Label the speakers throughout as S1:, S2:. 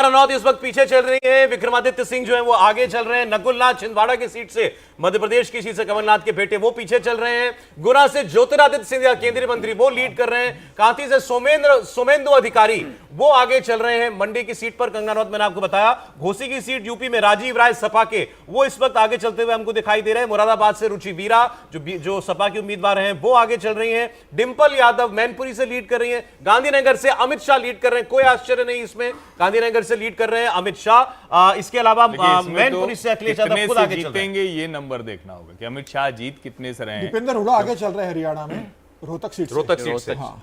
S1: रनौत इस वक्त पीछे चल रही है, विक्रमादित्य सिंह जो है वो आगे चल रहे हैं, नकुलनाथ छिंदवाड़ा की सीट से, मध्य प्रदेश की सीट से कमलनाथ के बेटे वो पीछे चल रहे हैं, गुना से ज्योतिरादित्य सिंधिया केंद्रीय मंत्री वो लीड कर रहे हैं, कांती से सोमेंदु अधिकारी वो आगे चल रहे हैं, मंडी की सीट पर कंगना रनौत मैंने आपको बताया, घोसी की सीट यूपी में राजीव राय सपा के वो इस वक्त आगे चलते हुए हमको दिखाई दे रहे हैं, मुरादाबाद से रुचि वीरा जो सपा की उम्मीदवार हैं वो आगे चल रही हैं, डिंपल यादव मैनपुरी से लीड कर रही हैं, गांधीनगर से अमित शाह लीड कर रहे हैं, कोई आश्चर्य नहीं इसमें, गांधीनगर से लीड कर रहे हैं अमित शाह। इसके अलावा मैनपुरी से अखिलेश यादव खुद आगे
S2: जीतेंगे, ये नंबर देखना होगा कि अमित शाह जीत कितने से रहे हैं।
S3: दीपेंद्र हुडा आगे चल रहे हैं हरियाणा में रोहतक सीट से। हाँ।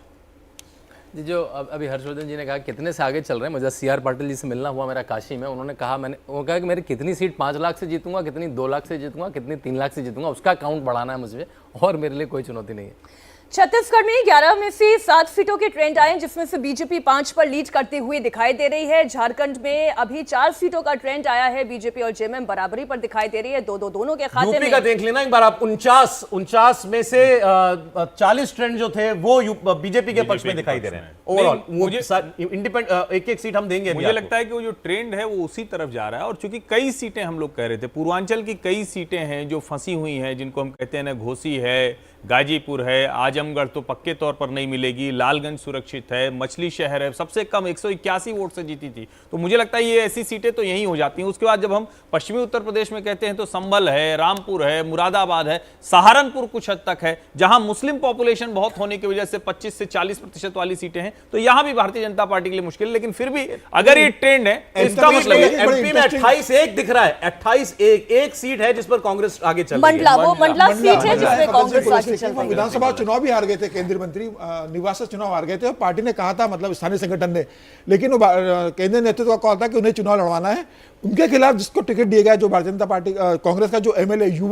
S4: जी, जो अभी हर्षवर्धन जी ने कहा कितने से आगे चल रहे हैं, मुझे CR पाटिल जी से मिलना हुआ मेरा काशी में, उन्होंने कहा वो कहा कि मेरी कितनी सीट 5 लाख से जीतूंगा, कितनी 2 लाख से जीतूंगा, कितनी 3 लाख से जीतूंगा, उसका काउंट बढ़ाना है मुझे और मेरे लिए कोई चुनौती नहीं है।
S5: छत्तीसगढ़ में 11 में से 7 सीटों के ट्रेंड आए, जिसमें से बीजेपी 5 पर लीड करते हुए दिखाई दे रही है। झारखंड में अभी 4 सीटों का ट्रेंड आया है, बीजेपी और जेएमएम बराबरी पर दिखाई दे रही है, दोनों के खाते
S1: यूपी
S5: में।
S1: का देख लेना एक बार आप, 49 में से 40 ट्रेंड जो थे वो बीजेपी के पक्ष में दिखाई दे रहे हैं। ओवरऑल मुझे इंडिपेंडेंट एक सीट हम देंगे।
S2: मुझे लगता है कि वो जो ट्रेंड है वो उसी तरफ जा रहा है, और चूंकि कई सीटें हम लोग कह रहे थे, पूर्वांचल की कई सीटें हैं जो फंसी हुई हैं, जिनको हम कहते हैं ना, घोसी है, गाजीपुर है, आजमगढ़ तो पक्के तौर पर नहीं मिलेगी, लालगंज सुरक्षित है, मछली शहर है, सबसे कम 181 वोट से जीती थी, तो मुझे लगता है ये ऐसी सीटें तो यहीं हो जाती हैं। उसके बाद जब हम पश्चिमी उत्तर प्रदेश में कहते हैं तो संभल है, रामपुर है, मुरादाबाद है, सहारनपुर कुछ हद तक है, जहां मुस्लिम पॉपुलेशन बहुत होने की वजह से 25 से 40% वाली सीटें हैं, तो यहां भी भारतीय जनता पार्टी के लिए मुश्किल है। लेकिन फिर भी अगर ये ट्रेंड है, इसका मतलब
S1: एमपी में 28-1 दिख रहा है, 28-1 एक सीट है जिस पर कांग्रेस आगे चल रही है।
S5: मंडला सीट है जिसमें कांग्रेस आगे चल रही है।
S3: विधानसभा चुनाव भी हार गए थे, केंद्रीय मंत्री निवास चुनाव हार गए थे, पार्टी ने कहा था, मतलब स्थानीय संगठन ने, लेकिन वो केंद्रीय नेतृत्व का कॉल था कि उन्हें चुनाव लड़वाना है। उनके खिलाफ जिसको टिकट दिया गया, जो भारतीय जनता पार्टी कांग्रेस का जो MLA युवा